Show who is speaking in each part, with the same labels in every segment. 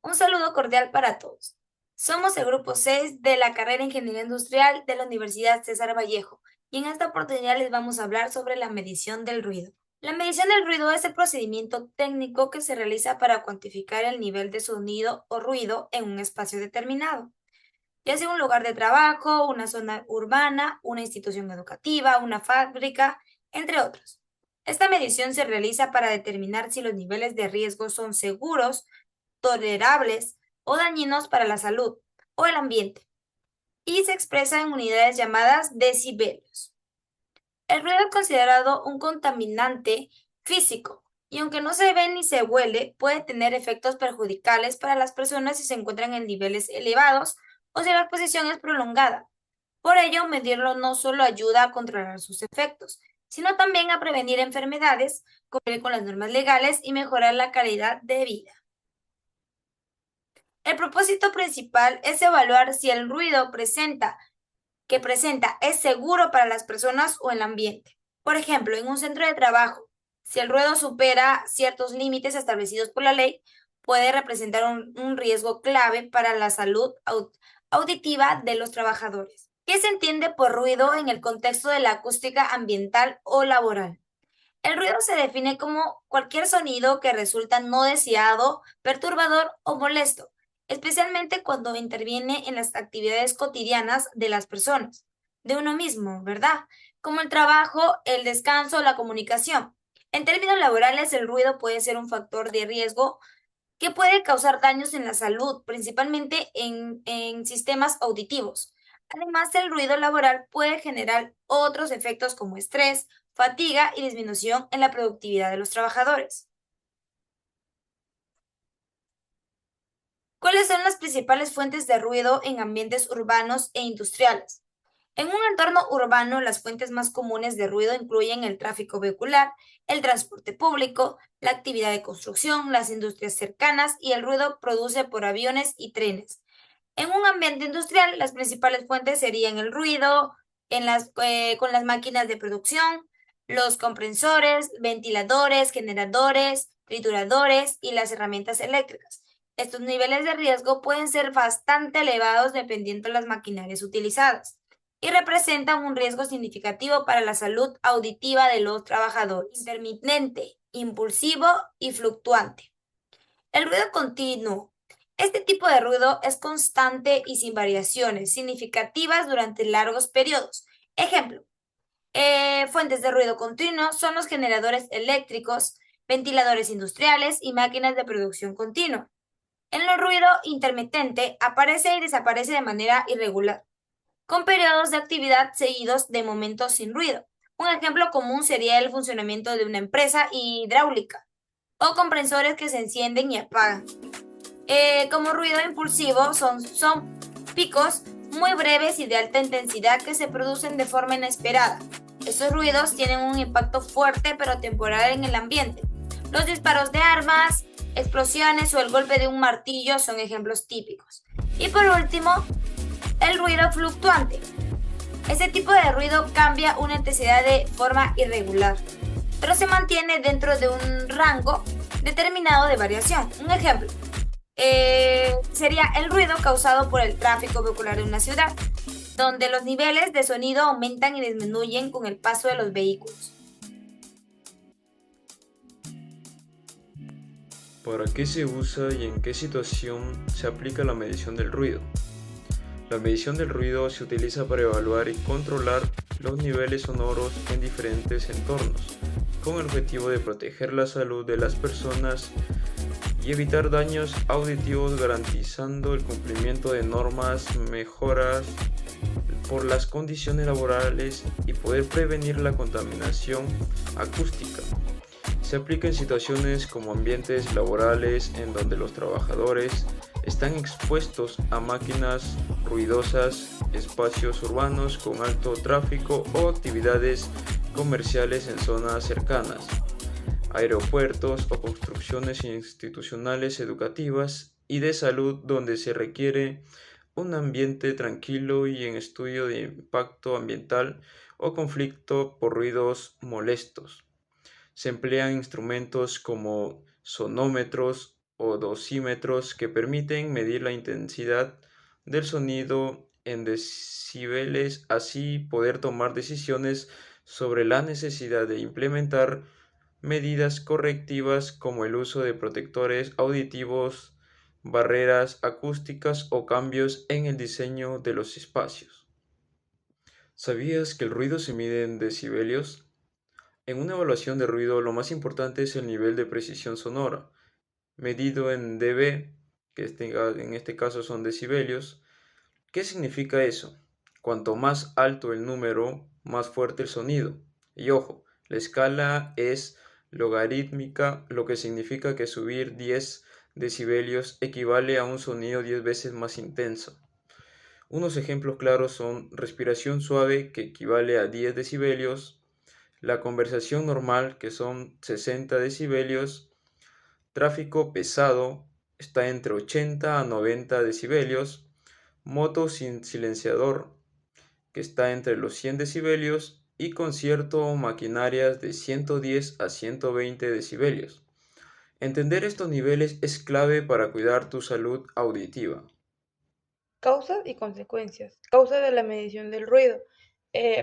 Speaker 1: Un saludo cordial para todos. Somos el grupo 6 de la carrera Ingeniería Industrial de la Universidad César Vallejo y en esta oportunidad les vamos a hablar sobre la medición del ruido. La medición del ruido es el procedimiento técnico que se realiza para cuantificar el nivel de sonido o ruido en un espacio determinado, ya sea un lugar de trabajo, una zona urbana, una institución educativa, una fábrica, entre otros. Esta medición se realiza para determinar si los niveles de riesgo son seguros, tolerables o dañinos para la salud o el ambiente, y se expresa en unidades llamadas decibelios. El ruido es considerado un contaminante físico y aunque no se ve ni se huele, puede tener efectos perjudiciales para las personas si se encuentran en niveles elevados o si la exposición es prolongada. Por ello, medirlo no solo ayuda a controlar sus efectos, sino también a prevenir enfermedades, cumplir con las normas legales y mejorar la calidad de vida. El propósito principal es evaluar si el ruido que presenta es seguro para las personas o el ambiente. Por ejemplo, en un centro de trabajo, si el ruido supera ciertos límites establecidos por la ley, puede representar un riesgo clave para la salud auditiva de los trabajadores. ¿Qué se entiende por ruido en el contexto de la acústica ambiental o laboral? El ruido se define como cualquier sonido que resulta no deseado, perturbador o molesto, especialmente cuando interviene en las actividades cotidianas de las personas, de uno mismo, ¿verdad? Como el trabajo, el descanso o la comunicación. En términos laborales, el ruido puede ser un factor de riesgo que puede causar daños en la salud, principalmente en sistemas auditivos. Además, el ruido laboral puede generar otros efectos como estrés, fatiga y disminución en la productividad de los trabajadores. ¿Cuáles son las principales fuentes de ruido en ambientes urbanos e industriales? En un entorno urbano, las fuentes más comunes de ruido incluyen el tráfico vehicular, el transporte público, la actividad de construcción, las industrias cercanas y el ruido producido por aviones y trenes. En un ambiente industrial, las principales fuentes serían el ruido con las máquinas de producción, los compresores, ventiladores, generadores, trituradores y las herramientas eléctricas. Estos niveles de riesgo pueden ser bastante elevados dependiendo de las maquinarias utilizadas y representan un riesgo significativo para la salud auditiva de los trabajadores. Intermitente, impulsivo y fluctuante. El ruido continuo. Este tipo de ruido es constante y sin variaciones significativas durante largos periodos. Ejemplo, fuentes de ruido continuo son los generadores eléctricos, ventiladores industriales y máquinas de producción continua. En el ruido intermitente aparece y desaparece de manera irregular, con periodos de actividad seguidos de momentos sin ruido. Un ejemplo común sería el funcionamiento de una empresa hidráulica o compresores que se encienden y apagan. Como ruido impulsivo son picos muy breves y de alta intensidad que se producen de forma inesperada. Estos ruidos tienen un impacto fuerte pero temporal en el ambiente. Los disparos de armas, explosiones o el golpe de un martillo son ejemplos típicos. Y por último, el ruido fluctuante. Este tipo de ruido cambia una intensidad de forma irregular, pero se mantiene dentro de un rango determinado de variación. Un ejemplo sería el ruido causado por el tráfico vehicular de una ciudad, donde los niveles de sonido aumentan y disminuyen con el paso de los vehículos.
Speaker 2: ¿Para qué se usa y en qué situación se aplica la medición del ruido? La medición del ruido se utiliza para evaluar y controlar los niveles sonoros en diferentes entornos, con el objetivo de proteger la salud de las personas y evitar daños auditivos, garantizando el cumplimiento de normas, mejoras por las condiciones laborales y poder prevenir la contaminación acústica. Se aplica en situaciones como ambientes laborales en donde los trabajadores están expuestos a máquinas ruidosas, espacios urbanos con alto tráfico o actividades comerciales en zonas cercanas, aeropuertos o construcciones institucionales educativas y de salud donde se requiere un ambiente tranquilo y en estudio de impacto ambiental o conflicto por ruidos molestos. Se emplean instrumentos como sonómetros o dosímetros que permiten medir la intensidad del sonido en decibeles, así poder tomar decisiones sobre la necesidad de implementar medidas correctivas como el uso de protectores auditivos, barreras acústicas o cambios en el diseño de los espacios. ¿Sabías que el ruido se mide en decibelios? En una evaluación de ruido, lo más importante es el nivel de precisión sonora, medido en dB, que en este caso son decibelios. ¿Qué significa eso? Cuanto más alto el número, más fuerte el sonido. Y ojo, la escala es logarítmica, lo que significa que subir 10 decibelios equivale a un sonido 10 veces más intenso. Unos ejemplos claros son respiración suave, que equivale a 10 decibelios, la conversación normal, que son 60 decibelios, tráfico pesado, está entre 80 a 90 decibelios, moto sin silenciador, que está entre los 100 decibelios, y concierto o maquinarias de 110 a 120 decibelios. Entender estos niveles es clave para cuidar tu salud auditiva.
Speaker 3: Causas y consecuencias. Causa de la medición del ruido.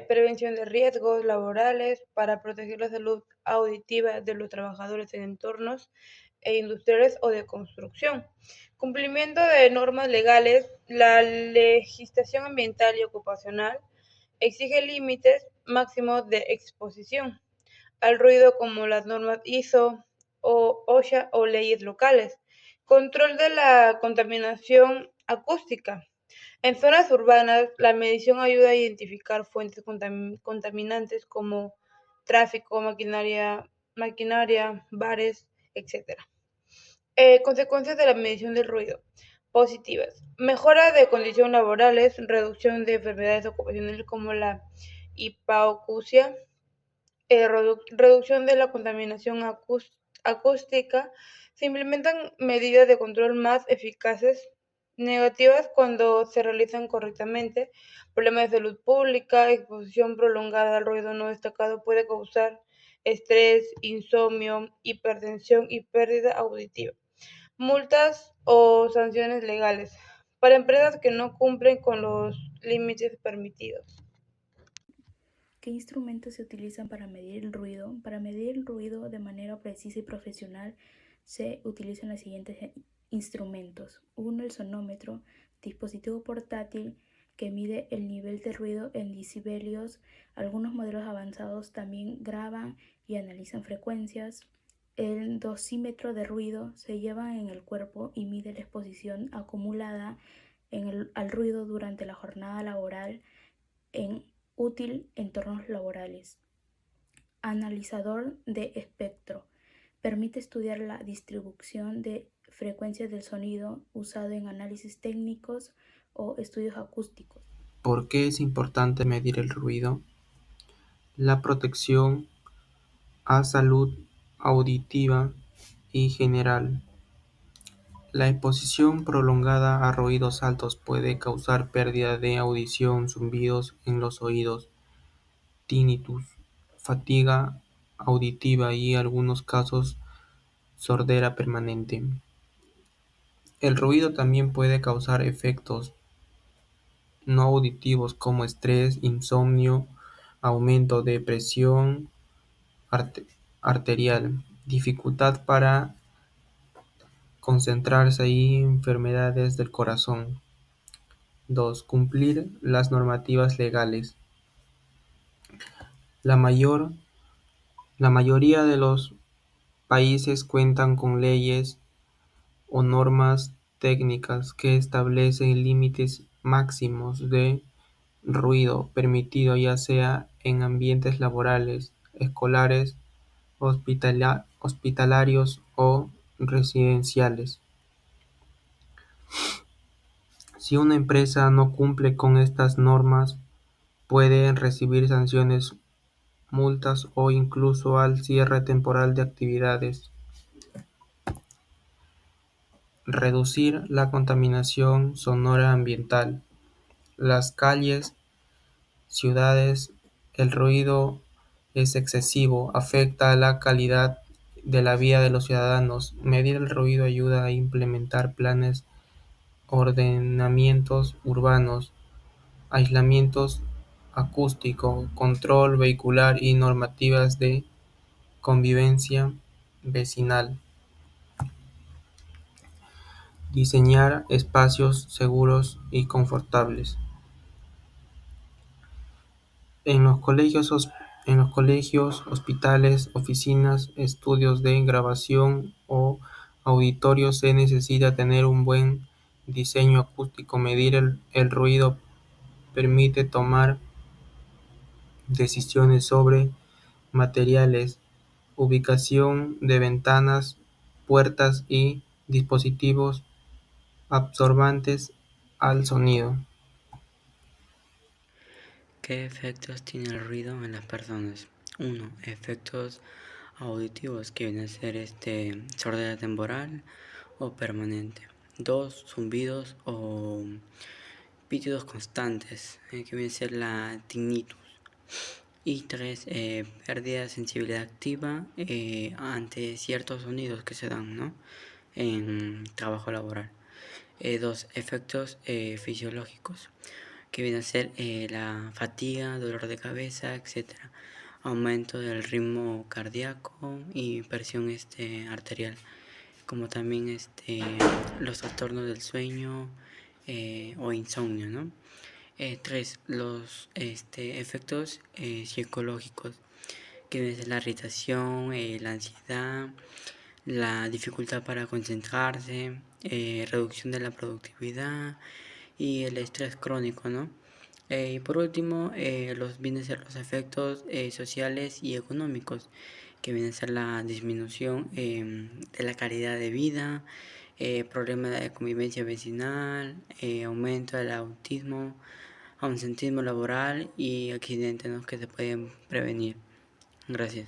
Speaker 3: Prevención de riesgos laborales para proteger la salud auditiva de los trabajadores en entornos industriales o de construcción. Cumplimiento de normas legales. La legislación ambiental y ocupacional exige límites máximos de exposición al ruido como las normas ISO o OSHA o leyes locales. Control de la contaminación acústica. En zonas urbanas, la medición ayuda a identificar fuentes contaminantes como tráfico, maquinaria, bares, etc. Consecuencias de la medición del ruido. Positivas. Mejora de condiciones laborales, reducción de enfermedades ocupacionales como la hipoacusia, reducción de la contaminación acústica. Se implementan medidas de control más eficaces. Negativas cuando se realizan correctamente. Problemas de salud pública, exposición prolongada al ruido no destacado puede causar estrés, insomnio, hipertensión y pérdida auditiva. Multas o sanciones legales para empresas que no cumplen con los límites permitidos.
Speaker 4: ¿Qué instrumentos se utilizan para medir el ruido? Para medir el ruido de manera precisa y profesional se utilizan los siguientes instrumentos. Uno, el sonómetro, dispositivo portátil que mide el nivel de ruido en decibelios. Algunos modelos avanzados también graban y analizan frecuencias. El dosímetro de ruido se lleva en el cuerpo y mide la exposición acumulada al ruido durante la jornada laboral en útil entornos laborales. Analizador de espectro. Permite estudiar la distribución de frecuencias del sonido usado en análisis técnicos o estudios acústicos.
Speaker 5: ¿Por qué es importante medir el ruido? La protección a salud auditiva y general. La exposición prolongada a ruidos altos puede causar pérdida de audición, zumbidos en los oídos, tinnitus, fatiga auditiva y, en algunos casos, sordera permanente. El ruido también puede causar efectos no auditivos como estrés, insomnio, aumento de presión arterial, dificultad para concentrarse y enfermedades del corazón. 2. Cumplir las normativas legales. La mayoría de los países cuentan con leyes o normas técnicas que establecen límites máximos de ruido permitido, ya sea en ambientes laborales, escolares, hospitalarios o residenciales. Si una empresa no cumple con estas normas, puede recibir sanciones, multas o incluso al cierre temporal de actividades. Reducir la contaminación sonora ambiental. Las calles, ciudades, el ruido es excesivo, afecta a la calidad de la vida de los ciudadanos. Medir el ruido ayuda a implementar planes, ordenamientos urbanos, aislamientos acústico, control vehicular y normativas de convivencia vecinal. Diseñar espacios seguros y confortables. En los colegios, hospitales, oficinas, estudios de grabación o auditorios se necesita tener un buen diseño acústico. Medir el ruido permite tomar decisiones sobre materiales, ubicación de ventanas, puertas y dispositivos absorbantes al sonido.
Speaker 6: ¿Qué efectos tiene el ruido en las personas? 1. Efectos auditivos, que viene a ser sordera temporal o permanente. 2. Zumbidos o pitidos constantes, que viene a ser la tinnitus. Y 3. Pérdida de sensibilidad activa ante ciertos sonidos que se dan, ¿no?, en trabajo laboral. 2. Efectos fisiológicos, que viene a ser la fatiga, dolor de cabeza, etc. Aumento del ritmo cardíaco y presión arterial, como también los trastornos del sueño o insomnio, ¿no? 3. Los efectos psicológicos, que viene a ser la irritación, la ansiedad, la dificultad para concentrarse, reducción de la productividad y el estrés crónico, ¿no? Y por último, vienen a ser los efectos sociales y económicos, que viene a ser la disminución de la calidad de vida, problemas de convivencia vecinal, aumento del autismo, ausentismo laboral y accidentes, ¿no?, que se pueden prevenir. Gracias.